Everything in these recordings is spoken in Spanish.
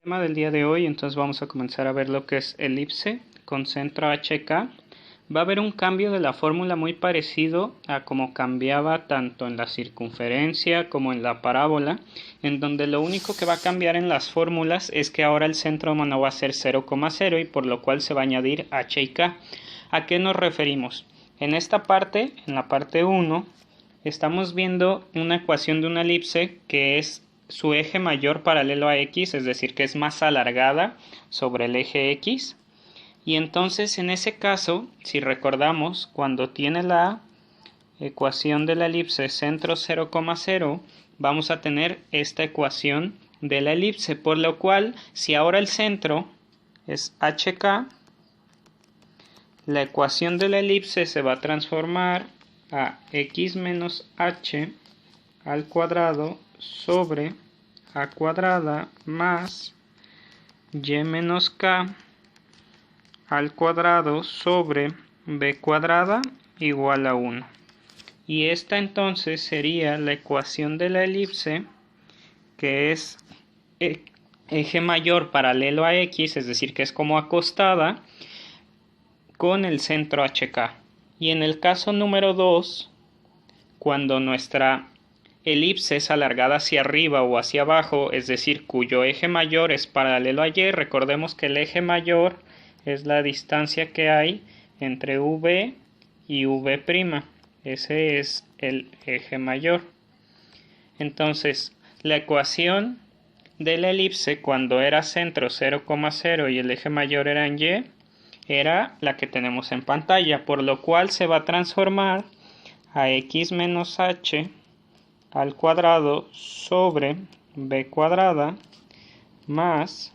Tema del día de hoy, entonces vamos a comenzar a ver lo que es elipse con centro HK. Va a haber un cambio de la fórmula muy parecido a como cambiaba tanto en la circunferencia como en la parábola, en donde lo único que va a cambiar en las fórmulas es que ahora el centro no va a ser 0,0 y por lo cual se va a añadir h y k. ¿A qué nos referimos? En esta parte, en la parte 1, estamos viendo una ecuación de una elipse que es su eje mayor paralelo a X, es decir, que es más alargada sobre el eje X. Y entonces en ese caso, si recordamos, cuando tiene la ecuación de la elipse centro 0,0, vamos a tener esta ecuación de la elipse, por lo cual si ahora el centro es HK, la ecuación de la elipse se va a transformar a x menos h al cuadrado sobre a cuadrada más y menos k al cuadrado sobre b cuadrada igual a 1. Y esta entonces sería la ecuación de la elipse, que es eje mayor paralelo a x, es decir, que es como acostada, con el centro HK. Y en el caso número 2, cuando nuestra elipse es alargada hacia arriba o hacia abajo, es decir, cuyo eje mayor es paralelo a y, recordemos que el eje mayor es la distancia que hay entre V y V'. Ese es el eje mayor. Entonces, la ecuación de la elipse cuando era centro 0,0 y el eje mayor era en y, era la que tenemos en pantalla, por lo cual se va a transformar a x menos h al cuadrado sobre b cuadrada más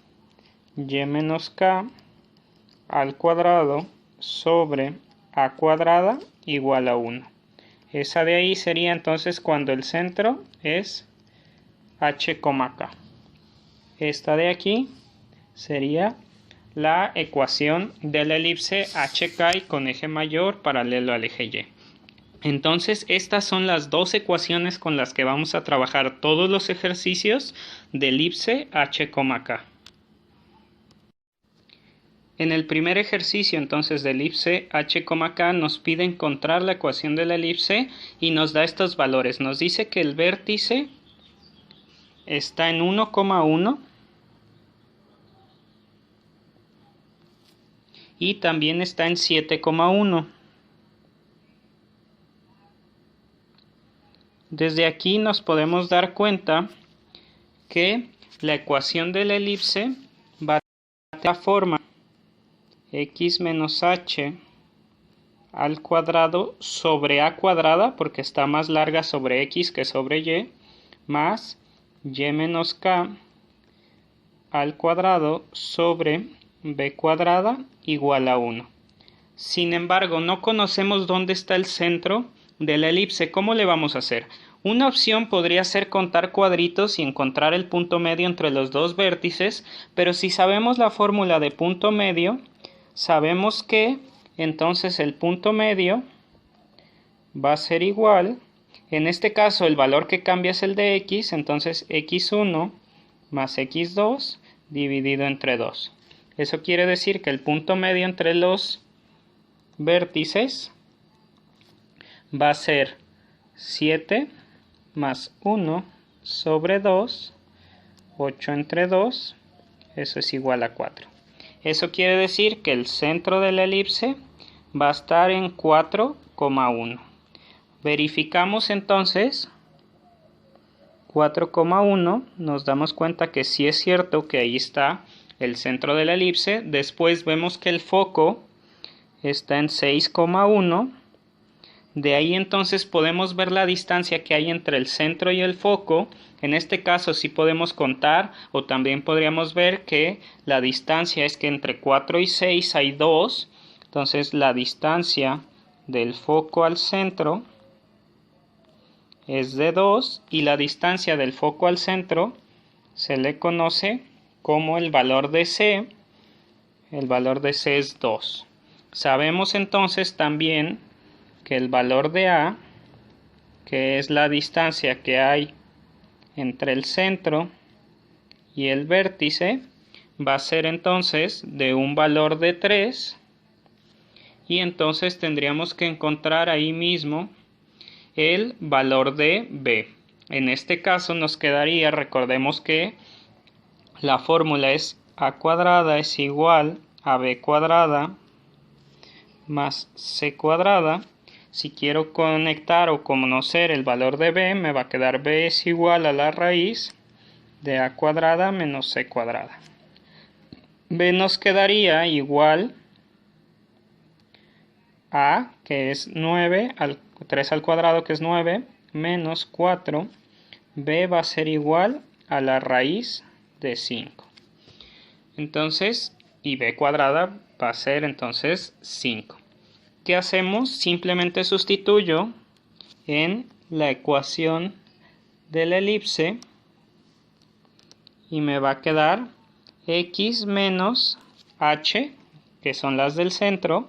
y menos k al cuadrado sobre a cuadrada igual a 1. Esa de ahí sería entonces cuando el centro es h, k. Esta de aquí sería la ecuación de la elipse HK con eje mayor paralelo al eje Y. Entonces, estas son las dos ecuaciones con las que vamos a trabajar todos los ejercicios de elipse h, k. En el primer ejercicio, entonces, de elipse h, k, nos pide encontrar la ecuación de la elipse y nos da estos valores. Nos dice que el vértice está en 1,1 y también está en 7,1. Desde aquí nos podemos dar cuenta que la ecuación de la elipse va a tener la forma x menos h al cuadrado sobre a cuadrada, porque está más larga sobre x que sobre y, más y menos k al cuadrado sobre b cuadrada igual a 1. Sin embargo, no conocemos dónde está el centro de la elipse. ¿Cómo le vamos a hacer? Una opción podría ser contar cuadritos y encontrar el punto medio entre los dos vértices, pero si sabemos la fórmula de punto medio, sabemos que entonces el punto medio va a ser igual, en este caso el valor que cambia es el de x, entonces x1 más x2 dividido entre 2. Eso quiere decir que el punto medio entre los vértices va a ser 7 más 1 sobre 2, 8 entre 2, eso es igual a 4. Eso quiere decir que el centro de la elipse va a estar en 4,1. Verificamos entonces 4,1, nos damos cuenta que sí es cierto que ahí está el centro de la elipse. Después vemos que el foco está en 6,1. De ahí entonces podemos ver la distancia que hay entre el centro y el foco. En este caso sí podemos contar, o también podríamos ver que la distancia es que entre 4 y 6 hay 2. Entonces la distancia del foco al centro es de 2 y la distancia del foco al centro se le conoce como el valor de C. El valor de C es 2. Sabemos entonces también que el valor de A, que es la distancia que hay entre el centro y el vértice, va a ser entonces de un valor de 3 y entonces tendríamos que encontrar ahí mismo el valor de b. En este caso nos quedaría, recordemos que la fórmula es a cuadrada es igual a b cuadrada más c cuadrada. Si quiero conectar o conocer el valor de b, me va a quedar b es igual a la raíz de a cuadrada menos c cuadrada. B nos quedaría igual a, que es 9, 3 al cuadrado, que es 9, menos 4. B va a ser igual a la raíz de 5. Entonces, y b cuadrada va a ser entonces 5. ¿Qué hacemos? Simplemente sustituyo en la ecuación de la elipse y me va a quedar x menos h, que son las del centro.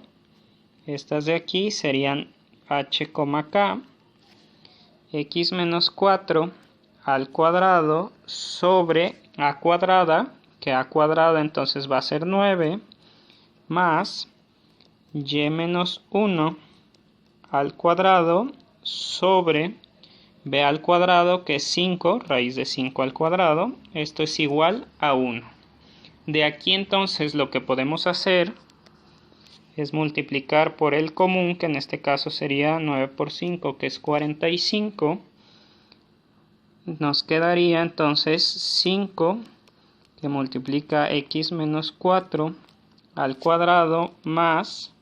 Estas de aquí serían h, k, x menos 4 al cuadrado sobre a cuadrada, que a cuadrada entonces va a ser 9, más y menos 1 al cuadrado sobre b al cuadrado, que es 5, raíz de 5 al cuadrado. Esto es igual a 1. De aquí entonces lo que podemos hacer es multiplicar por el común, que en este caso sería 9 por 5, que es 45. Nos quedaría entonces 5, que multiplica x menos 4 al cuadrado, más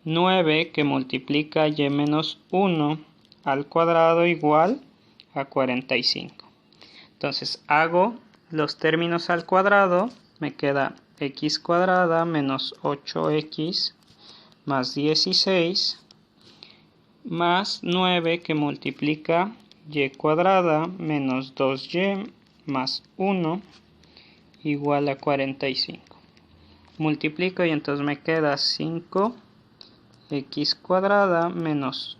9, que multiplica y menos 1 al cuadrado, igual a 45. Entonces hago los términos al cuadrado, me queda x cuadrada menos 8x más 16 más 9, que multiplica y cuadrada menos 2y más 1 igual a 45. Multiplico y entonces me queda 5x cuadrada menos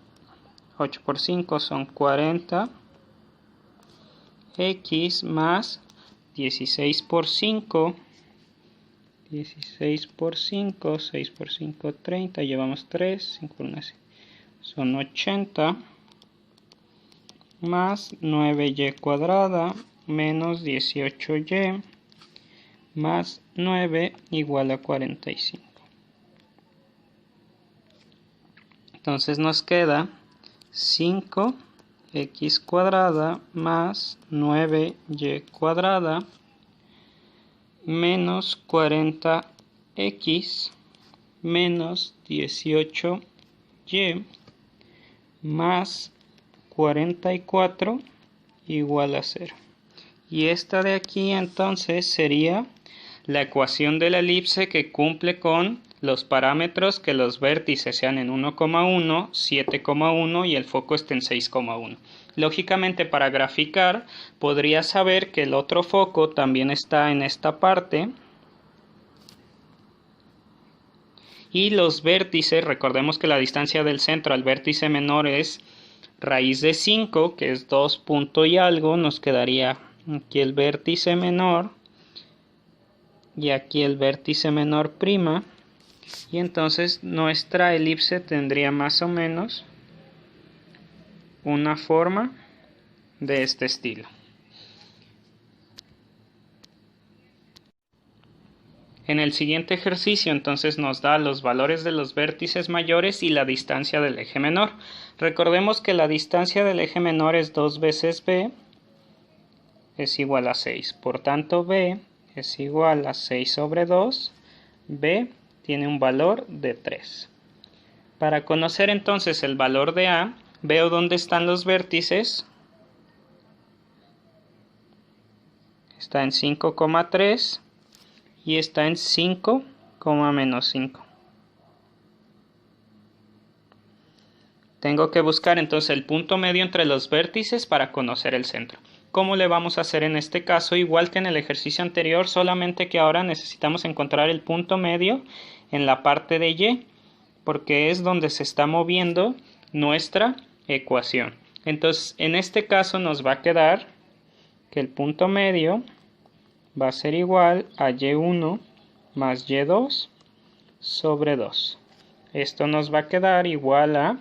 8 por 5 son 40, x más 16 por 5, 16 por 5, 6 por 5, 30, llevamos 3, 5 por 1, son 80, más 9y cuadrada menos 18y más 9 igual a 45. Entonces nos queda 5x cuadrada más 9y cuadrada menos 40x menos 18y más 44 igual a 0. Y esta de aquí entonces sería la ecuación de la elipse que cumple con los parámetros, que los vértices sean en 1,1, 7,1 y el foco esté en 6,1. Lógicamente, para graficar podría saber que el otro foco también está en esta parte. Y los vértices, recordemos que la distancia del centro al vértice menor es raíz de 5, que es 2 punto y algo. Nos quedaría aquí el vértice menor y aquí el vértice menor prima. Y entonces nuestra elipse tendría más o menos una forma de este estilo. En el siguiente ejercicio entonces nos da los valores de los vértices mayores y la distancia del eje menor. Recordemos que la distancia del eje menor es 2 veces b, es igual a 6. Por tanto, b es igual a 6 sobre 2. b tiene un valor de 3. Para conocer entonces el valor de a, veo dónde están los vértices. Está en 5,3 y está en 5, menos 5. Tengo que buscar entonces el punto medio entre los vértices para conocer el centro. ¿Cómo le vamos a hacer en este caso? Igual que en el ejercicio anterior, solamente que ahora necesitamos encontrar el punto medio en la parte de y, porque es donde se está moviendo nuestra ecuación. Entonces, en este caso nos va a quedar que el punto medio va a ser igual a y1 más y2 sobre 2. Esto nos va a quedar igual a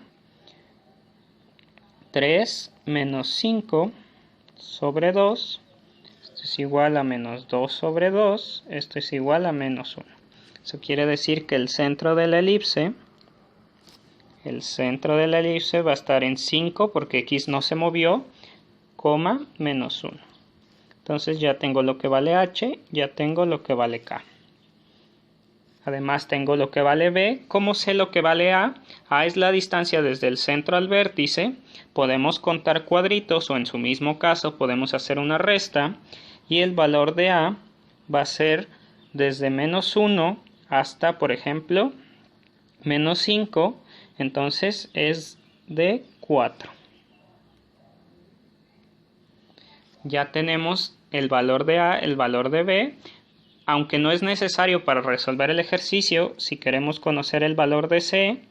3 menos 5 sobre 2. Esto es igual a menos 2 sobre 2. Esto es igual a menos 1. Eso quiere decir que el centro de la elipse va a estar en 5 porque x no se movió, coma, menos 1. Entonces ya tengo lo que vale h, ya tengo lo que vale k. Además tengo lo que vale b. ¿Cómo sé lo que vale a? A es la distancia desde el centro al vértice. Podemos contar cuadritos o en su mismo caso podemos hacer una resta. Y el valor de a va a ser desde menos 1 hasta, por ejemplo, menos 5. Entonces es de 4. Ya tenemos el valor de a, el valor de b. Aunque no es necesario para resolver el ejercicio, si queremos conocer el valor de c,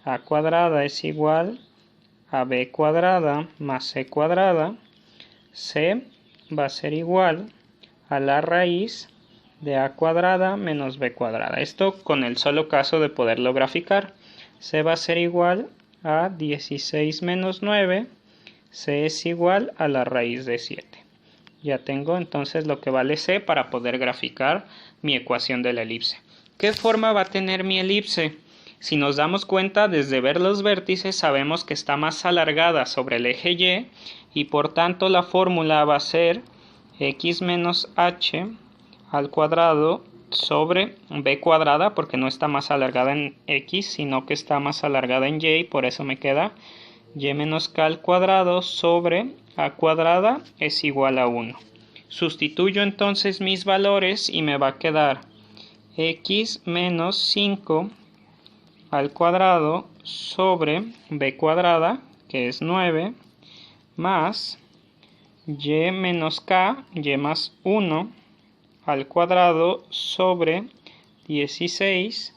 a cuadrada es igual a b cuadrada más c cuadrada. C va a ser igual a la raíz de a cuadrada menos b cuadrada. Esto con el solo caso de poderlo graficar. C va a ser igual a 16 menos 9. C es igual a la raíz de 7. Ya tengo entonces lo que vale c para poder graficar mi ecuación de la elipse. ¿Qué forma va a tener mi elipse? Si nos damos cuenta, desde ver los vértices sabemos que está más alargada sobre el eje y por tanto la fórmula va a ser x menos h al cuadrado sobre b cuadrada, porque no está más alargada en x, sino que está más alargada en y, por eso me queda y menos k al cuadrado sobre a cuadrada es igual a 1. Sustituyo entonces mis valores y me va a quedar x menos 5 al cuadrado sobre b cuadrada, que es 9, más y menos k, y más 1 al cuadrado sobre 16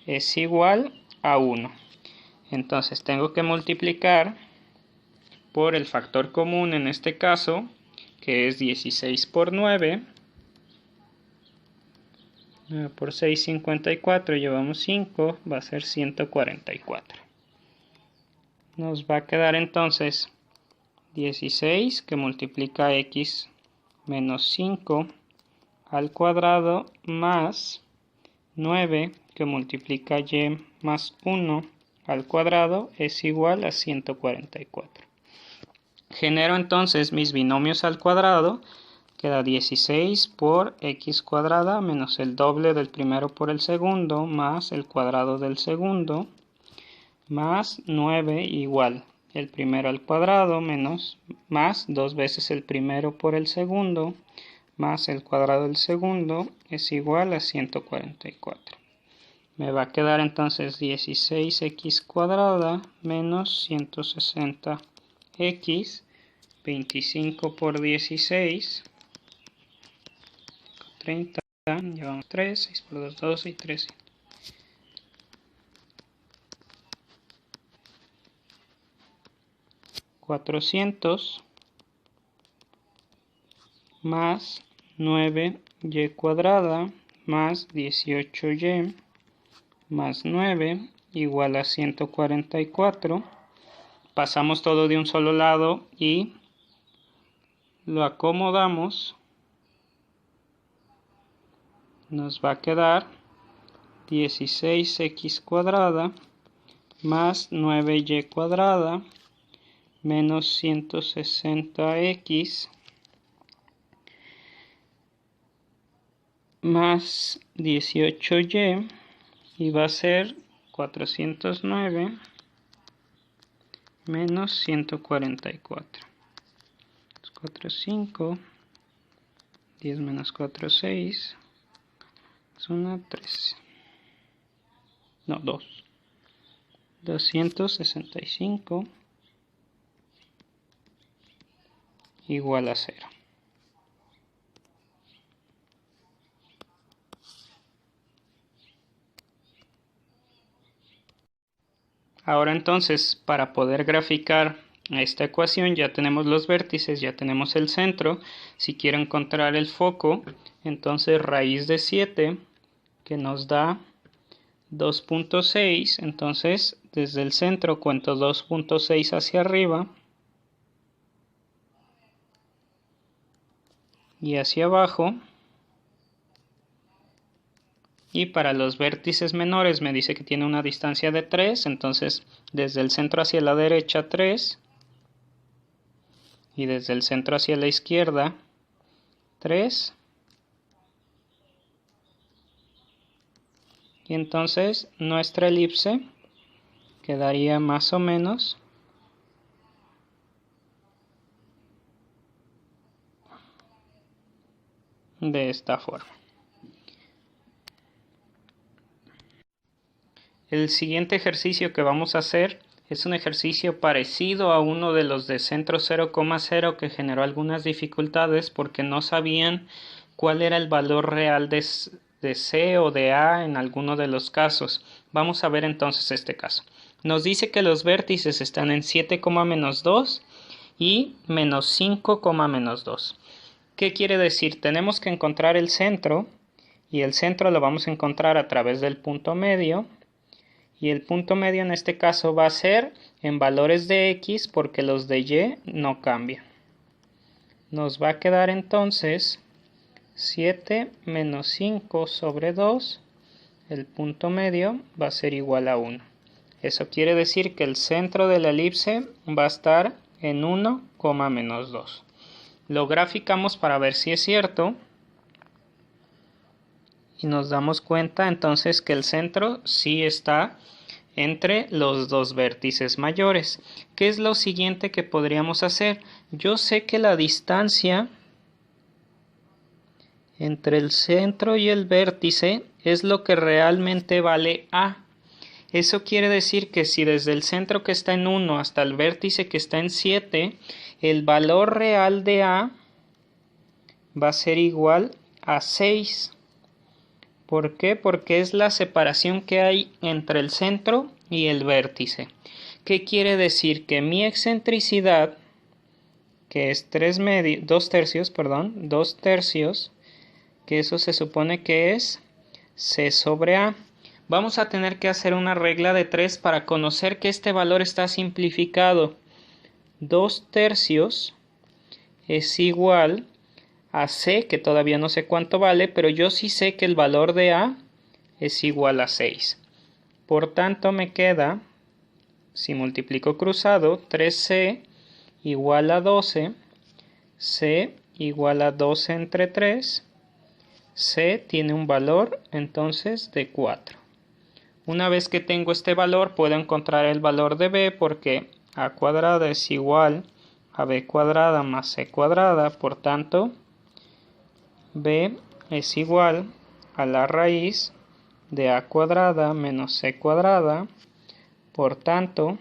es igual a 1. Entonces tengo que multiplicar por el factor común en este caso, que es 16 por 9. 9 por 6, 54, llevamos 5, va a ser 144. Nos va a quedar entonces 16 que multiplica x menos 5 al cuadrado más 9 que multiplica y más 1 al cuadrado es igual a 144. Genero entonces mis binomios al cuadrado. Queda 16 por x cuadrada menos el doble del primero por el segundo más el cuadrado del segundo más 9 igual el primero al cuadrado menos más 2 veces el primero por el segundo más el cuadrado del segundo es igual a 144. Me va a quedar entonces 16x cuadrada menos 160x, 25 por 16, 30, llevamos 3, 6 por 2, 12 y 13. $400 más 9y cuadrada más 18y más 9 igual a 144. Pasamos todo de un solo lado y lo acomodamos. Nos va a quedar 16x cuadrada más 9y cuadrada menos 160x más 18y y va a ser 409 menos 144. 4, 5, 10 menos 4, 6, es una 3. No, 2. 265 igual a 0. Ahora entonces, para poder graficar a esta ecuación ya tenemos los vértices, ya tenemos el centro. Si quiero encontrar el foco, entonces raíz de 7, que nos da 2.6, entonces desde el centro cuento 2.6 hacia arriba y hacia abajo. Y para los vértices menores me dice que tiene una distancia de 3, entonces desde el centro hacia la derecha 3 y desde el centro hacia la izquierda 3. Y entonces nuestra elipse quedaría más o menos de esta forma. El siguiente ejercicio que vamos a hacer es un ejercicio parecido a uno de los de centro 0,0 que generó algunas dificultades porque no sabían cuál era el valor real de C o de A en alguno de los casos. Vamos a ver entonces este caso. Nos dice que los vértices están en 7,-2 y menos 5,-2. ¿Qué quiere decir? Tenemos que encontrar el centro y el centro lo vamos a encontrar a través del punto medio. Y el punto medio en este caso va a ser en valores de X porque los de Y no cambian. Nos va a quedar entonces 7 menos 5 sobre 2. El punto medio va a ser igual a 1. Eso quiere decir que el centro de la elipse va a estar en 1,-2. Lo graficamos para ver si es cierto. Y nos damos cuenta entonces que el centro sí está entre los dos vértices mayores. ¿Qué es lo siguiente que podríamos hacer? Yo sé que la distancia entre el centro y el vértice es lo que realmente vale A. Eso quiere decir que si desde el centro que está en 1 hasta el vértice que está en 7, el valor real de A va a ser igual a 6. ¿Por qué? Porque es la separación que hay entre el centro y el vértice. ¿Qué quiere decir? Que mi excentricidad, que es 2 tercios, que eso se supone que es C sobre A. Vamos a tener que hacer una regla de 3 para conocer que este valor está simplificado. 2 tercios es igual a C, que todavía no sé cuánto vale, pero yo sí sé que el valor de A es igual a 6. Por tanto me queda, si multiplico cruzado, 3C igual a 12, C igual a 12 entre 3, C tiene un valor entonces de 4. Una vez que tengo este valor puedo encontrar el valor de B porque A cuadrada es igual a B cuadrada más C cuadrada, por tanto B es igual a la raíz de A cuadrada menos C cuadrada. Por tanto,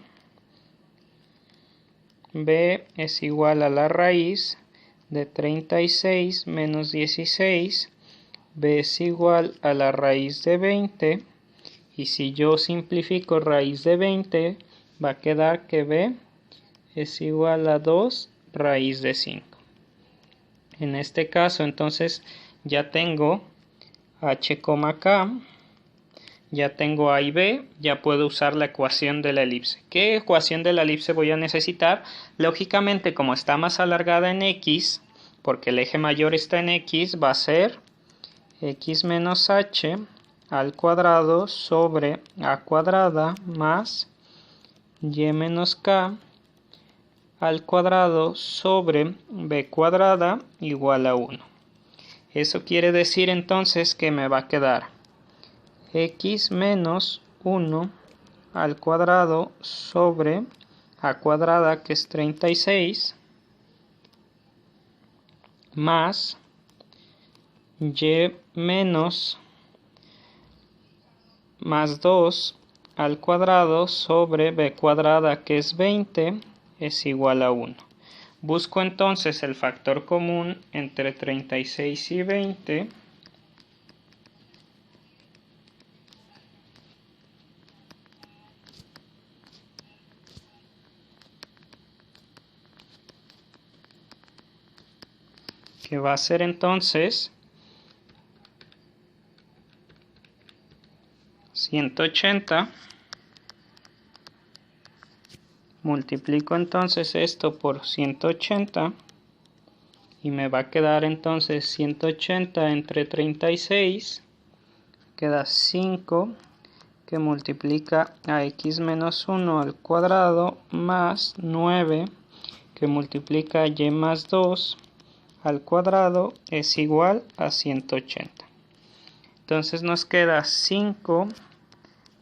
B es igual a la raíz de 36 menos 16. B es igual a la raíz de 20. Y si yo simplifico raíz de 20, va a quedar que B es igual a 2 raíz de 5. En este caso, entonces, ya tengo H, K, ya tengo A y B, ya puedo usar la ecuación de la elipse. ¿Qué ecuación de la elipse voy a necesitar? Lógicamente, como está más alargada en X, porque el eje mayor está en X, va a ser X menos H al cuadrado sobre A cuadrada más Y menos K al cuadrado sobre B cuadrada igual a 1. Eso quiere decir entonces que me va a quedar X menos 1 al cuadrado sobre A cuadrada, que es 36, más Y menos más 2 al cuadrado sobre B cuadrada, que es 20, es igual a 1. Busco entonces el factor común entre 36 y 20. que va a ser entonces 180. Multiplico entonces esto por 180 y me va a quedar entonces 180 entre 36, queda 5, que multiplica a x menos 1 al cuadrado, más 9, que multiplica a y más 2 al cuadrado, es igual a 180. Entonces nos queda 5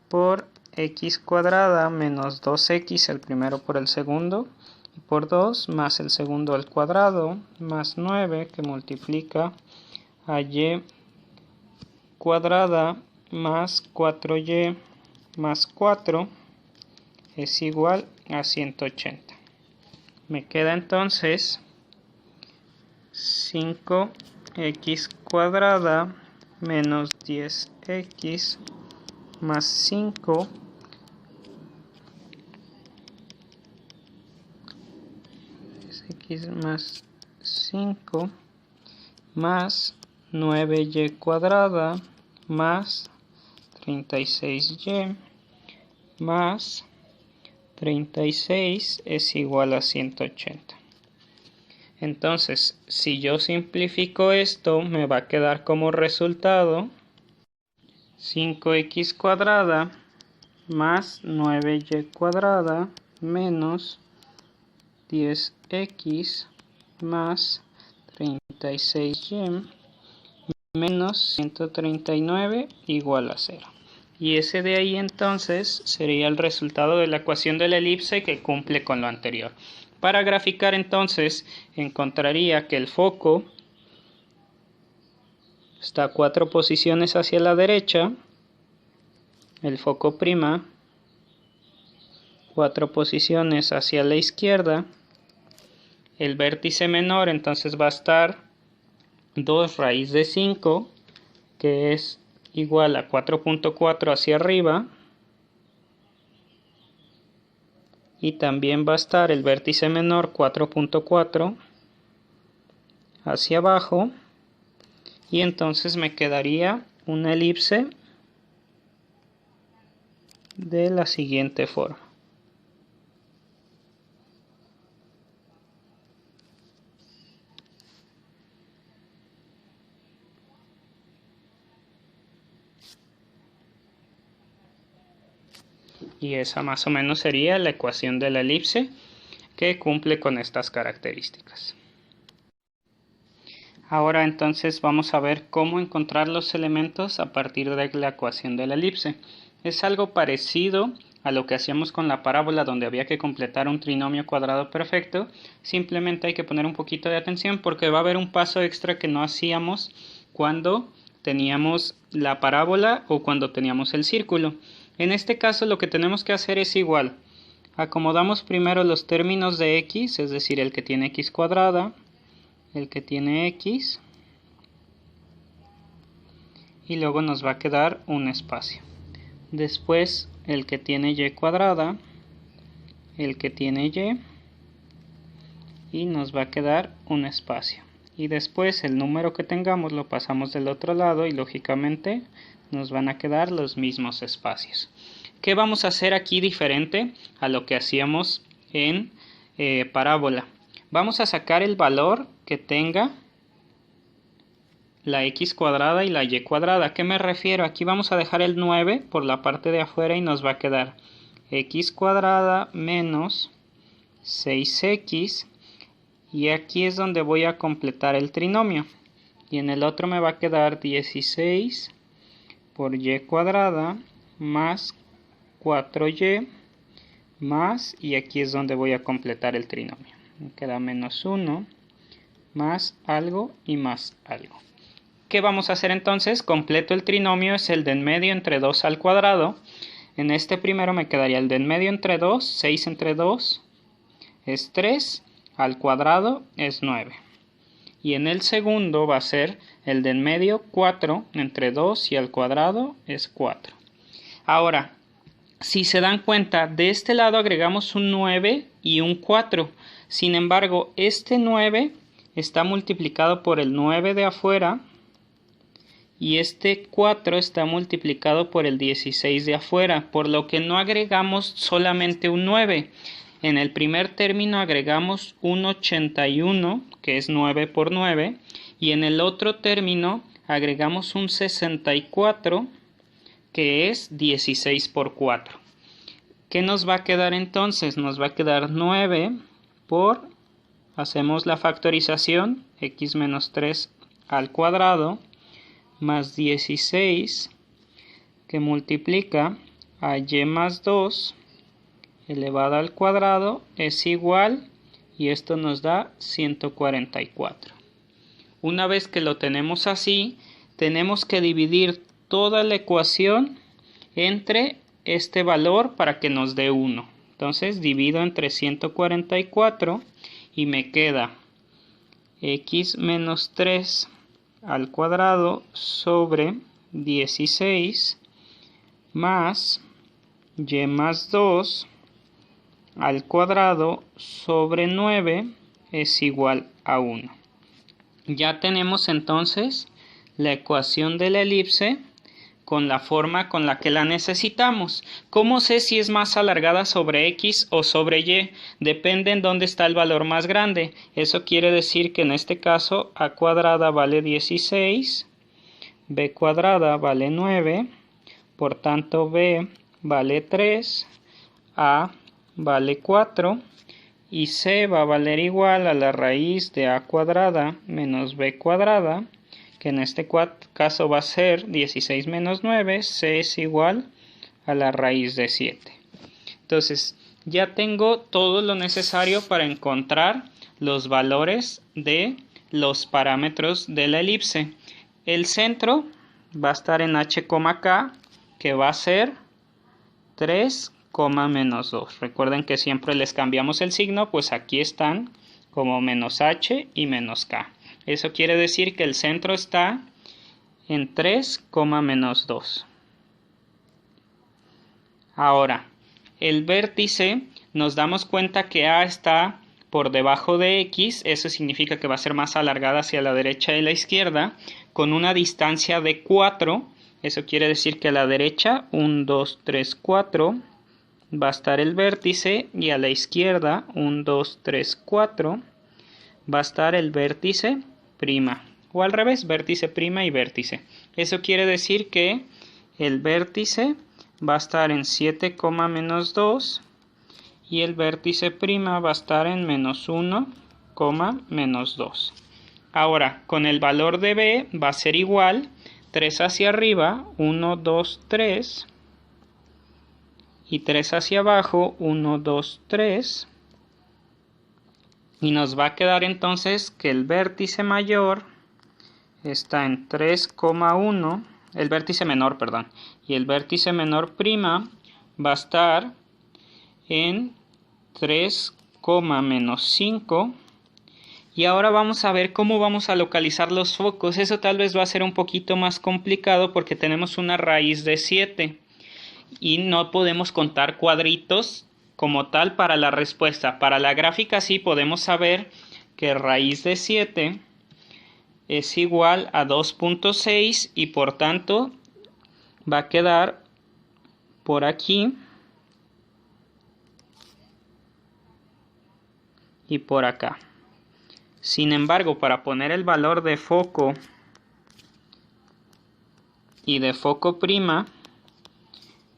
por x cuadrada menos 2x, el primero por el segundo, y por 2 más el segundo al cuadrado, más 9, que multiplica a y cuadrada más 4y más 4, es igual a 180. Me queda entonces 5x cuadrada menos 10x más 5 x más 5 más 9y cuadrada más 36y más 36 es igual a 180. Entonces, si yo simplifico esto, me va a quedar como resultado 5x cuadrada más 9y cuadrada menos 10x más 36y menos 139 igual a 0. Y ese de ahí entonces sería el resultado de la ecuación de la elipse que cumple con lo anterior. Para graficar entonces encontraría que el foco está 4 posiciones hacia la derecha, el foco prima 4 posiciones hacia la izquierda, el vértice menor entonces va a estar 2 raíz de 5, que es igual a 4.4 hacia arriba, y también va a estar el vértice menor 4.4 hacia abajo, y entonces me quedaría una elipse de la siguiente forma. Y esa más o menos sería la ecuación de la elipse que cumple con estas características. Ahora entonces vamos a ver cómo encontrar los elementos a partir de la ecuación de la elipse. Es algo parecido a lo que hacíamos con la parábola, donde había que completar un trinomio cuadrado perfecto. Simplemente hay que poner un poquito de atención porque va a haber un paso extra que no hacíamos cuando teníamos la parábola o cuando teníamos el círculo. En este caso lo que tenemos que hacer es igual. Acomodamos primero los términos de x, es decir, el que tiene x cuadrada, el que tiene x, y luego nos va a quedar un espacio. Después el que tiene y cuadrada, el que tiene y nos va a quedar un espacio. Y después el número que tengamos lo pasamos del otro lado y lógicamente nos van a quedar los mismos espacios. ¿Qué vamos a hacer aquí diferente a lo que hacíamos en parábola? Vamos a sacar el valor que tenga la x cuadrada y la y cuadrada. ¿A qué me refiero? Aquí vamos a dejar el 9 por la parte de afuera y nos va a quedar x cuadrada menos 6x, y aquí es donde voy a completar el trinomio. Y en el otro me va a quedar 16 por y cuadrada más 4y más, y aquí es donde voy a completar el trinomio. Me queda menos 1 más algo y más algo. ¿Qué vamos a hacer entonces? Completo el trinomio, es el de en medio entre 2 al cuadrado. En este primero me quedaría el de en medio entre 2, 6 entre 2 es 3, al cuadrado es 9. Y en el segundo va a ser el de en medio 4 entre 2 y al cuadrado es 4. Ahora, si se dan cuenta, de este lado agregamos un 9 y un 4. Sin embargo, este 9 está multiplicado por el 9 de afuera y este 4 está multiplicado por el 16 de afuera, por lo que no agregamos solamente un 9. En el primer término agregamos un 81, que es 9 por 9, y en el otro término agregamos un 64, que es 16 por 4. ¿Qué nos va a quedar entonces? Nos va a quedar 9 por, hacemos la factorización, x menos 3 al cuadrado, más 16, que multiplica a y más 2 elevado al cuadrado es igual, y esto nos da 144. Una vez que lo tenemos así, tenemos que dividir toda la ecuación entre este valor para que nos dé 1. Entonces divido entre 144 y me queda x menos 3 al cuadrado sobre 16 más y más 2 al cuadrado sobre 9 es igual a 1. Ya tenemos entonces la ecuación de la elipse con la forma con la que la necesitamos. ¿Cómo sé si es más alargada sobre x o sobre y? Depende en dónde está el valor más grande. Eso quiere decir que en este caso a cuadrada vale 16, b cuadrada vale 9, por tanto b vale 3, a vale 4 y c va a valer igual a la raíz de a cuadrada menos b cuadrada, que en este caso va a ser 16 menos 9, c es igual a la raíz de 7. Entonces ya tengo todo lo necesario para encontrar los valores de los parámetros de la elipse. El centro va a estar en h, k, que va a ser 3, menos 2. Recuerden que siempre les cambiamos el signo, pues aquí están como menos h y menos k. Eso quiere decir que el centro está en 3, menos 2. Ahora, el vértice, nos damos cuenta que A está por debajo de X, eso significa que va a ser más alargada hacia la derecha y la izquierda, con una distancia de 4, eso quiere decir que a la derecha, 1, 2, 3, 4, va a estar el vértice, y a la izquierda, 1, 2, 3, 4, va a estar el vértice prima, o al revés, vértice prima y vértice. Eso quiere decir que el vértice va a estar en 7, menos 2 y el vértice prima va a estar en menos 1, menos 2. Ahora, con el valor de b va a ser igual, 3 hacia arriba, 1, 2, 3, y 3 hacia abajo, 1, 2, 3, y nos va a quedar entonces que el vértice mayor está en 3,1, el vértice menor, perdón, y el vértice menor prima va a estar en 3, menos 5. Y ahora vamos a ver cómo vamos a localizar los focos. Eso tal vez va a ser un poquito más complicado porque tenemos una raíz de 7 y no podemos contar cuadritos como tal para la respuesta. Para la gráfica sí podemos saber que raíz de 7 es igual a 2.6 y por tanto va a quedar por aquí y por acá. Sin embargo, para poner el valor de foco y de foco prima,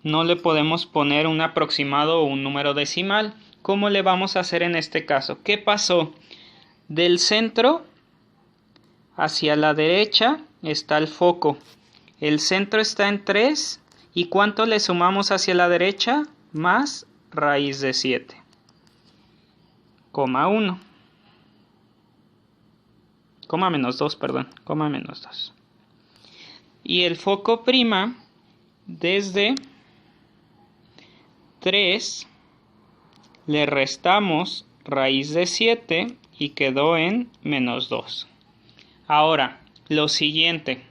no le podemos poner un aproximado o un número decimal. ¿Cómo le vamos a hacer en este caso? ¿Qué pasó? Del centro hacia la derecha está el foco. El centro está en 3. ¿Y cuánto le sumamos hacia la derecha? Más raíz de 7. 1. Menos 2, perdón. Menos 2. Y el foco prima desde 3 le restamos raíz de 7 y quedó en menos 2. Ahora, lo siguiente.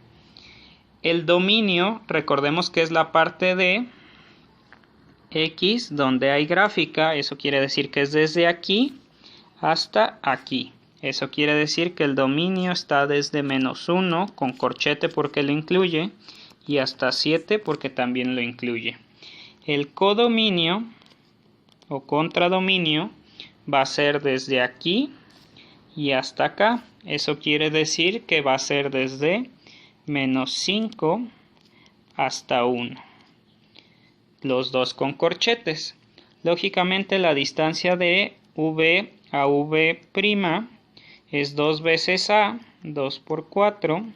El dominio, recordemos que es la parte de X donde hay gráfica. Eso quiere decir que es desde aquí hasta aquí. Eso quiere decir que el dominio está desde -1 con corchete porque lo incluye y hasta 7 porque también lo incluye. El codominio o contradominio va a ser desde aquí y hasta acá. Eso quiere decir que va a ser desde -5 hasta 1. Los dos con corchetes. Lógicamente la distancia de V a V' es 2 veces A, 2 por 4.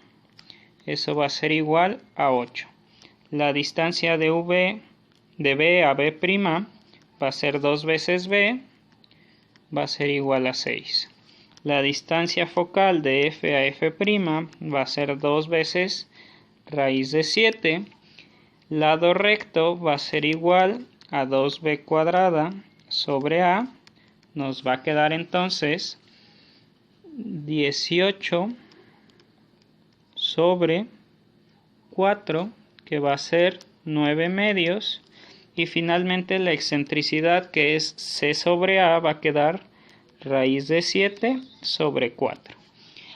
Eso va a ser igual a 8. La distancia de B a B' va a ser 2 veces B, va a ser igual a 6. La distancia focal de F a F' va a ser 2 veces raíz de 7. Lado recto va a ser igual a 2b cuadrada sobre A. Nos va a quedar entonces 18 sobre 4, que va a ser 9 medios. Y finalmente la excentricidad, que es C sobre A, va a quedar raíz de 7 sobre 4.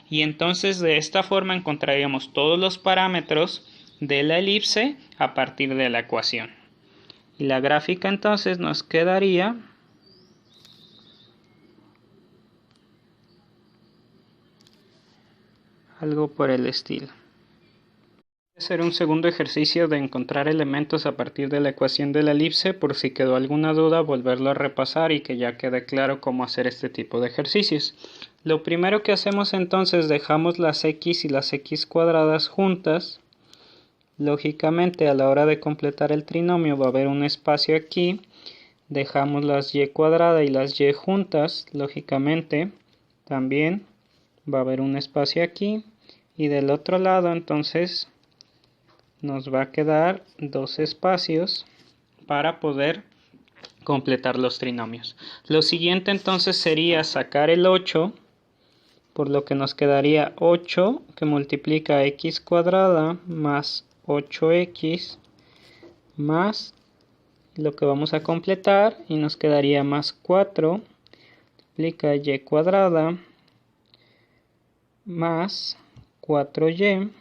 Y entonces de esta forma encontraríamos todos los parámetros de la elipse a partir de la ecuación. Y la gráfica entonces nos quedaría algo por el estilo. Voy a hacer un segundo ejercicio de encontrar elementos a partir de la ecuación de la elipse, por si quedó alguna duda volverlo a repasar y que ya quede claro cómo hacer este tipo de ejercicios. Lo primero que hacemos entonces, dejamos las x y las x cuadradas juntas. Lógicamente a la hora de completar el trinomio va a haber un espacio aquí. Dejamos las y cuadrada y las y juntas. Lógicamente también va a haber un espacio aquí. Y del otro lado entonces nos va a quedar dos espacios para poder completar los trinomios. Lo siguiente entonces sería sacar el 8, por lo que nos quedaría 8 que multiplica x cuadrada más 8x más lo que vamos a completar y nos quedaría más 4 multiplica y cuadrada más 4y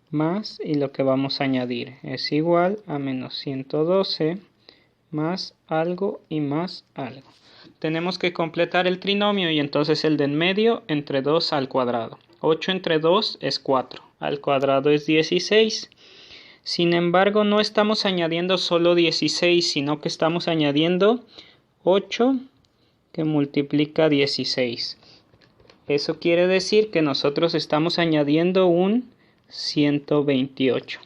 más, y lo que vamos a añadir es igual a menos 112 más algo y más algo. Tenemos que completar el trinomio y entonces el de en medio entre 2 al cuadrado. 8 entre 2 es 4, al cuadrado es 16. Sin embargo, no estamos añadiendo solo 16, sino que estamos añadiendo 8 que multiplica 16. Eso quiere decir que nosotros estamos añadiendo un 128.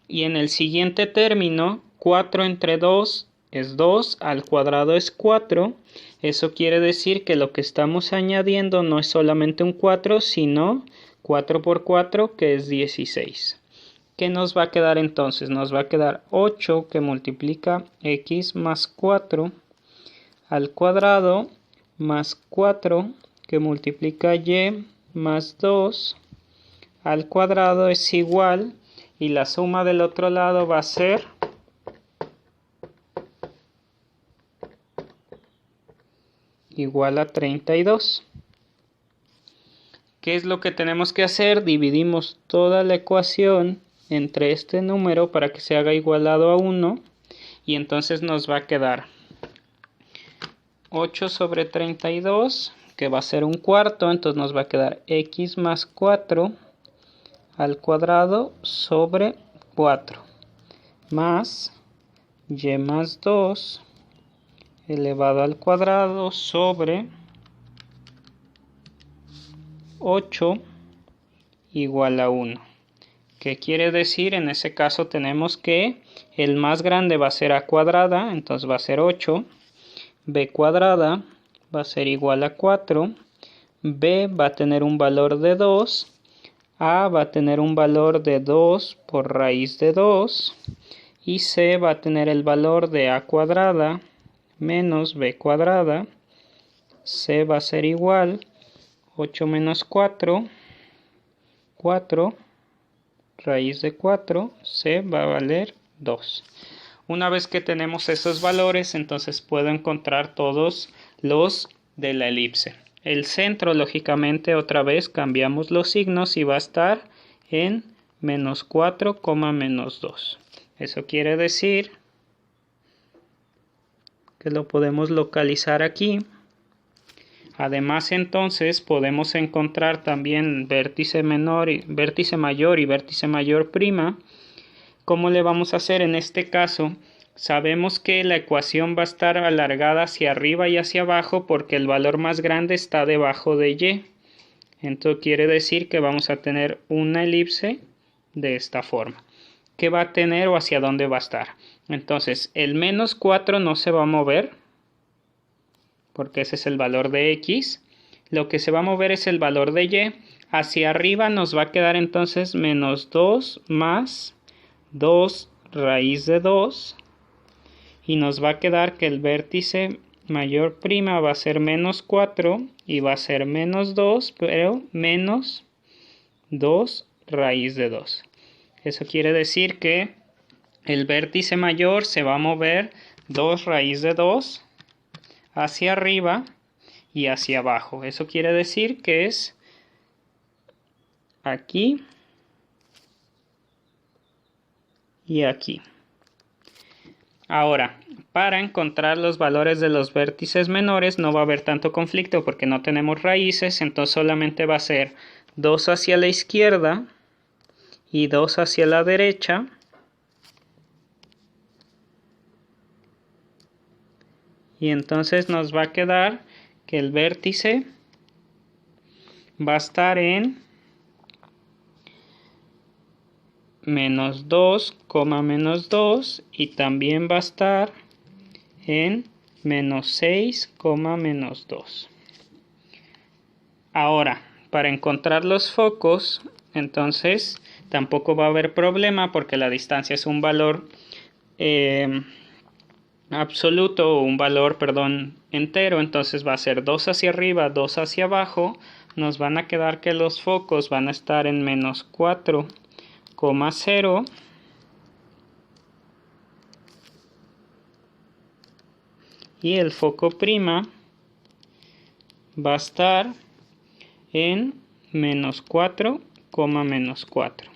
Y en el siguiente término, 4 entre 2 es 2, al cuadrado es 4. Eso quiere decir que lo que estamos añadiendo no es solamente un 4, sino 4 por 4, que es 16. ¿Qué nos va a quedar entonces? Nos va a quedar 8 que multiplica x más 4 al cuadrado más 4 que multiplica y más 2 al cuadrado es igual, y la suma del otro lado va a ser igual a 32. ¿Qué es lo que tenemos que hacer? Dividimos toda la ecuación entre este número para que se haga igualado a 1, y entonces nos va a quedar 8 sobre 32, que va a ser un cuarto, entonces nos va a quedar x más 4 al cuadrado sobre 4 más y más 2 elevado al cuadrado sobre 8 igual a 1. ¿Qué quiere decir? En ese caso tenemos que el más grande va a ser a cuadrada, entonces va a ser 8. B cuadrada va a ser igual a 4. B va a tener un valor de 2. A va a tener un valor de 2 por raíz de 2. Y C va a tener el valor de A cuadrada menos B cuadrada. C va a ser igual 8 menos 4, 4, raíz de 4, C va a valer 2. Una vez que tenemos esos valores, entonces puedo encontrar todos los de la elipse. El centro, lógicamente, otra vez cambiamos los signos y va a estar en menos 4, menos 2. Eso quiere decir que lo podemos localizar aquí. Además, entonces, podemos encontrar también vértice mayor y vértice mayor prima. ¿Cómo le vamos a hacer en este caso? Sabemos que la ecuación va a estar alargada hacia arriba y hacia abajo porque el valor más grande está debajo de y. Entonces quiere decir que vamos a tener una elipse de esta forma. ¿Qué va a tener o hacia dónde va a estar? Entonces el menos 4 no se va a mover porque ese es el valor de x. Lo que se va a mover es el valor de y. Hacia arriba nos va a quedar entonces menos 2 más 2 raíz de 2. Y nos va a quedar que el vértice mayor prima va a ser menos 4 y va a ser menos 2, pero menos 2 raíz de 2. Eso quiere decir que el vértice mayor se va a mover 2 raíz de 2 hacia arriba y hacia abajo. Eso quiere decir que es aquí y aquí. Ahora, para encontrar los valores de los vértices menores no va a haber tanto conflicto porque no tenemos raíces, entonces solamente va a ser 2 hacia la izquierda y 2 hacia la derecha. Y entonces nos va a quedar que el vértice va a estar en menos 2, menos 2 y también va a estar en menos 6, menos 2. Ahora, para encontrar los focos, entonces tampoco va a haber problema porque la distancia es un valor absoluto o un valor, entero. Entonces va a ser 2 hacia arriba, 2 hacia abajo. Nos van a quedar que los focos van a estar en menos 4, 0. Y el foco prima va a estar en menos 4, menos 4.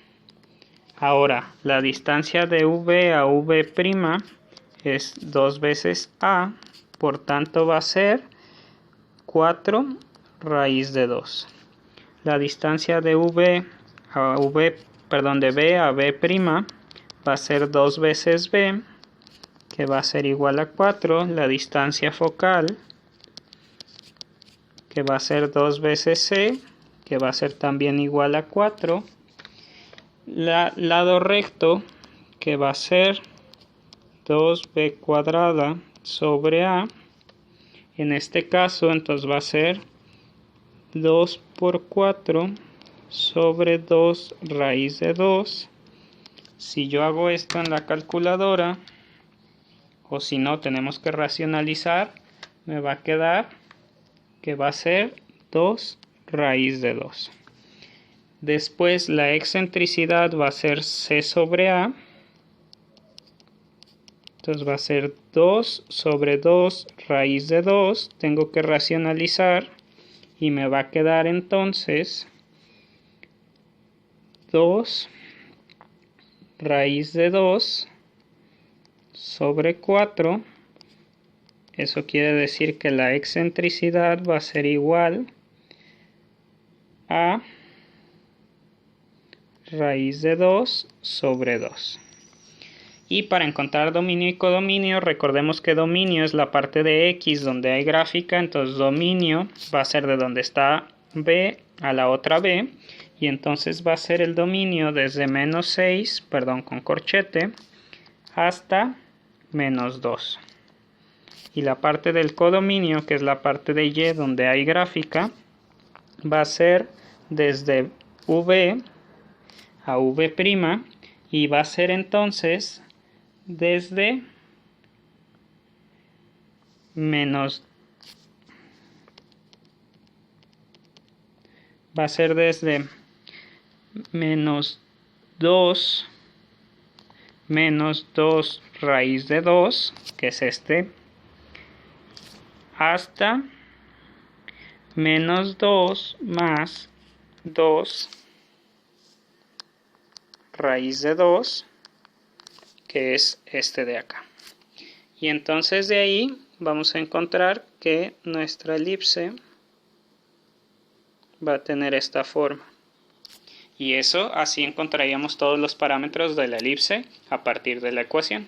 Ahora, la distancia de V a V' es 2 veces A, por tanto va a ser 4 raíz de 2. La distancia de V a de B a B' va a ser 2 veces B, que va a ser igual a 4. La distancia focal, que va a ser 2 veces C, que va a ser también igual a 4. Lado recto, que va a ser 2b cuadrada sobre A. En este caso, entonces va a ser 2 por 4 sobre 2 raíz de 2. Si yo hago esto en la calculadora, o si no tenemos que racionalizar, me va a quedar que va a ser 2 raíz de 2. Después la excentricidad va a ser C sobre A. Entonces va a ser 2 sobre 2 raíz de 2. Tengo que racionalizar y me va a quedar entonces 2 raíz de 2 sobre 4. Eso quiere decir que la excentricidad va a ser igual a raíz de 2 sobre 2. Y para encontrar dominio y codominio, recordemos que dominio es la parte de X donde hay gráfica, entonces dominio va a ser de donde está B a la otra B, y entonces va a ser el dominio desde menos 6, con corchete, hasta menos 2. Y la parte del codominio, que es la parte de Y donde hay gráfica, va a ser desde V a V' y va a ser entonces desde menos menos 2 menos 2 raíz de 2, que es este, hasta menos 2 más 2 raíz de 2, que es este de acá. Y entonces de ahí vamos a encontrar que nuestra elipse va a tener esta forma. Y eso, así encontraríamos todos los parámetros de la elipse a partir de la ecuación.